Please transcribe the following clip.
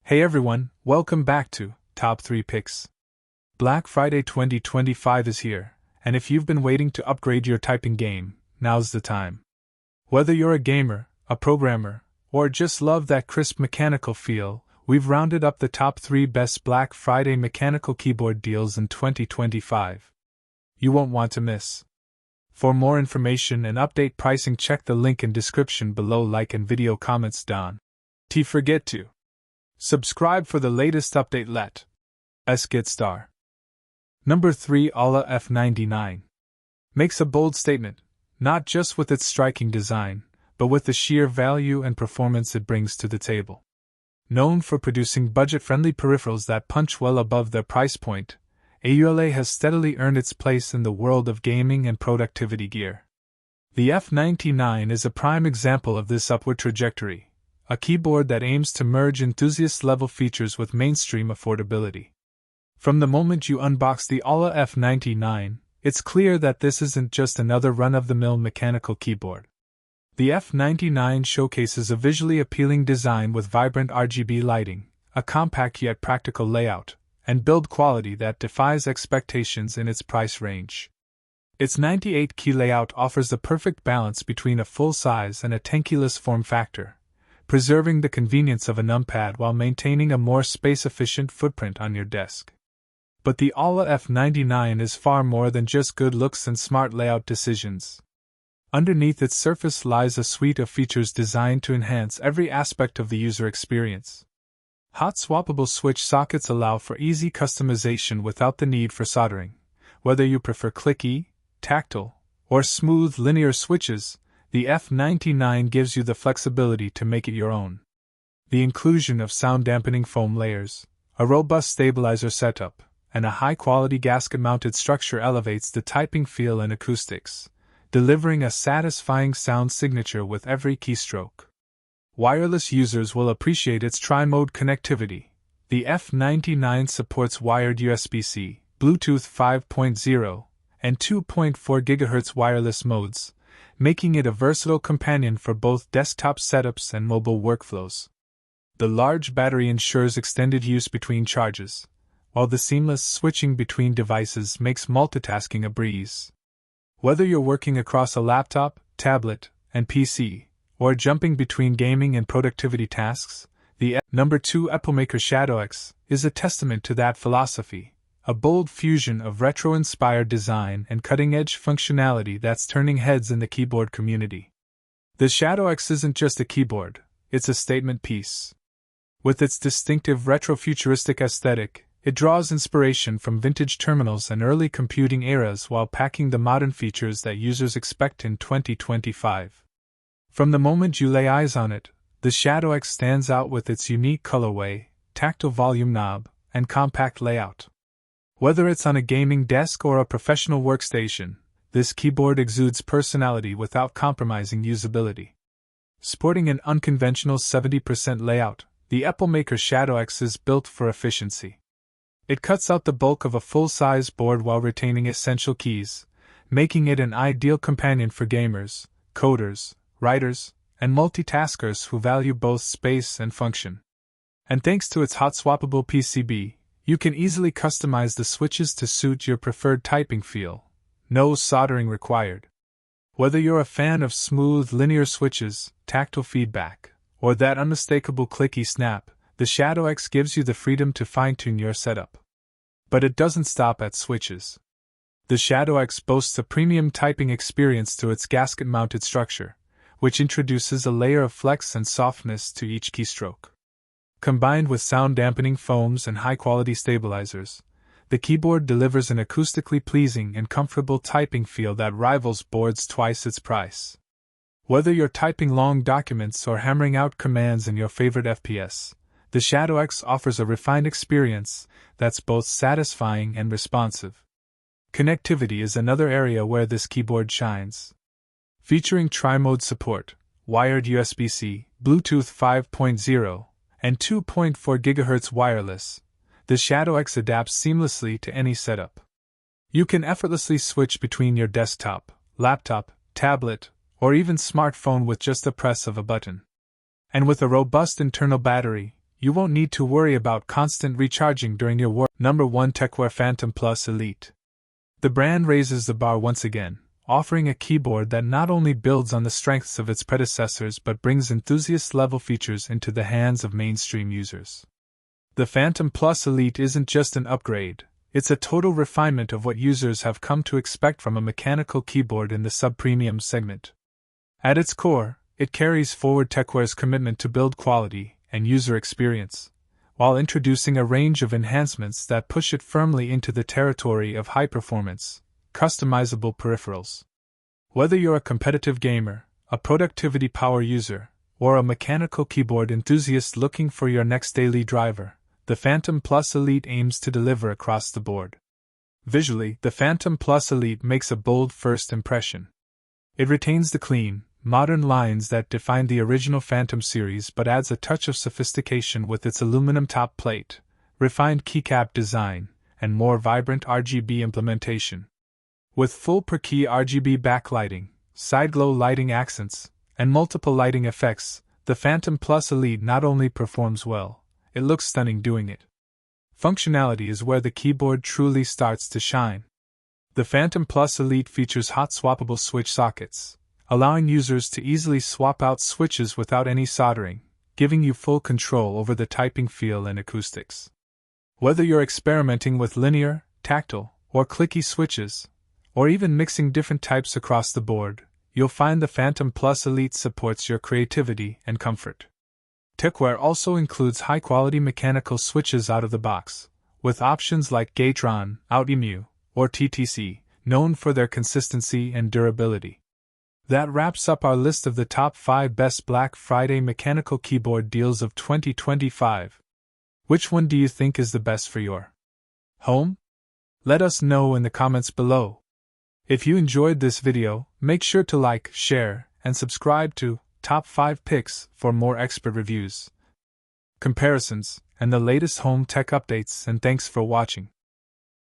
Hey everyone, welcome back to Top 3 Picks. Black Friday 2025 is here, and if you've been waiting to upgrade your typing game, now's the time. Whether you're a gamer, a programmer, or just love that crisp mechanical feel, we've rounded up the top 3 best Black Friday mechanical keyboard deals in 2025. You won't want to miss. For more information and update pricing, check the link in description below. Like and video comments down. Forget to subscribe for the latest update. Let's get started. Number 3, AULA F99. Makes a bold statement, not just with its striking design, but with the sheer value and performance it brings to the table. Known for producing budget-friendly peripherals that punch well above their price point, AULA has steadily earned its place in the world of gaming and productivity gear. The F99 is a prime example of this upward trajectory, a keyboard that aims to merge enthusiast-level features with mainstream affordability. From the moment you unbox the AULA F99, it's clear that this isn't just another run-of-the-mill mechanical keyboard. The F99 showcases a visually appealing design with vibrant RGB lighting, a compact yet practical layout, and build quality that defies expectations in its price range. Its 98-key layout offers the perfect balance between a full-size and a tankless form factor, preserving the convenience of a numpad while maintaining a more space-efficient footprint on your desk. But the AULA F99 is far more than just good looks and smart layout decisions. Underneath its surface lies a suite of features designed to enhance every aspect of the user experience. Hot swappable switch sockets allow for easy customization without the need for soldering. Whether you prefer clicky, tactile, or smooth linear switches, the F99 gives you the flexibility to make it your own. The inclusion of sound-dampening foam layers, a robust stabilizer setup, and a high-quality gasket-mounted structure elevates the typing feel and acoustics, delivering a satisfying sound signature with every keystroke. Wireless users will appreciate its tri-mode connectivity. The F99 supports wired USB-C, Bluetooth 5.0, and 2.4 GHz wireless modes, making it a versatile companion for both desktop setups and mobile workflows. The large battery ensures extended use between charges, while the seamless switching between devices makes multitasking a breeze. Whether you're working across a laptop, tablet, and PC, or jumping between gaming and productivity tasks, the Number 2 EPOMAKER Shadow-X is a testament to that philosophy, a bold fusion of retro-inspired design and cutting-edge functionality that's turning heads in the keyboard community. The Shadow-X isn't just a keyboard, it's a statement piece. With its distinctive retro-futuristic aesthetic, it draws inspiration from vintage terminals and early computing eras while packing the modern features that users expect in 2025. From the moment you lay eyes on it, the Shadow-X stands out with its unique colorway, tactile volume knob, and compact layout. Whether it's on a gaming desk or a professional workstation, this keyboard exudes personality without compromising usability. Sporting an unconventional 70% layout, the EPOMAKER Shadow-X is built for efficiency. It cuts out the bulk of a full-size board while retaining essential keys, making it an ideal companion for gamers, coders, writers, and multitaskers who value both space and function. And thanks to its hot swappable PCB, you can easily customize the switches to suit your preferred typing feel. No soldering required. Whether you're a fan of smooth linear switches, tactile feedback, or that unmistakable clicky snap, the Shadow-X gives you the freedom to fine-tune your setup. But it doesn't stop at switches. The Shadow-X boasts a premium typing experience through its gasket-mounted structure, which introduces a layer of flex and softness to each keystroke. Combined with sound-dampening foams and high-quality stabilizers, the keyboard delivers an acoustically pleasing and comfortable typing feel that rivals boards twice its price. Whether you're typing long documents or hammering out commands in your favorite FPS, the Shadow-X offers a refined experience that's both satisfying and responsive. Connectivity is another area where this keyboard shines. Featuring tri-mode support, wired USB-C, Bluetooth 5.0, and 2.4 GHz wireless, the Shadow-X adapts seamlessly to any setup. You can effortlessly switch between your desktop, laptop, tablet, or even smartphone with just the press of a button. And with a robust internal battery, you won't need to worry about constant recharging during your work. Number 1. TECWARE Phantom Plus Elite. The brand raises the bar once again, offering a keyboard that not only builds on the strengths of its predecessors but brings enthusiast-level features into the hands of mainstream users. The Phantom Plus Elite isn't just an upgrade, it's a total refinement of what users have come to expect from a mechanical keyboard in the sub-premium segment. At its core, it carries forward TECWARE's commitment to build quality and user experience, while introducing a range of enhancements that push it firmly into the territory of high-performance, customizable peripherals. Whether you're a competitive gamer, a productivity power user, or a mechanical keyboard enthusiast looking for your next daily driver, the Phantom Plus Elite aims to deliver across the board. Visually, the Phantom Plus Elite makes a bold first impression. It retains the clean, modern lines that defined the original Phantom series but adds a touch of sophistication with its aluminum top plate, refined keycap design, and more vibrant RGB implementation. With full per-key RGB backlighting, side-glow lighting accents, and multiple lighting effects, the Phantom Plus Elite not only performs well, it looks stunning doing it. Functionality is where the keyboard truly starts to shine. The Phantom Plus Elite features hot swappable switch sockets, allowing users to easily swap out switches without any soldering, giving you full control over the typing feel and acoustics. Whether you're experimenting with linear, tactile, or clicky switches, or even mixing different types across the board, you'll find the Phantom Plus Elite supports your creativity and comfort. TECWARE also includes high-quality mechanical switches out of the box, with options like Gateron, OutEmu, or TTC, known for their consistency and durability. That wraps up our list of the top 5 best Black Friday mechanical keyboard deals of 2025. Which one do you think is the best for your home? Let us know in the comments below. If you enjoyed this video, make sure to like, share, and subscribe to Top 5 Picks for more expert reviews, comparisons, and the latest home tech updates, and thanks for watching.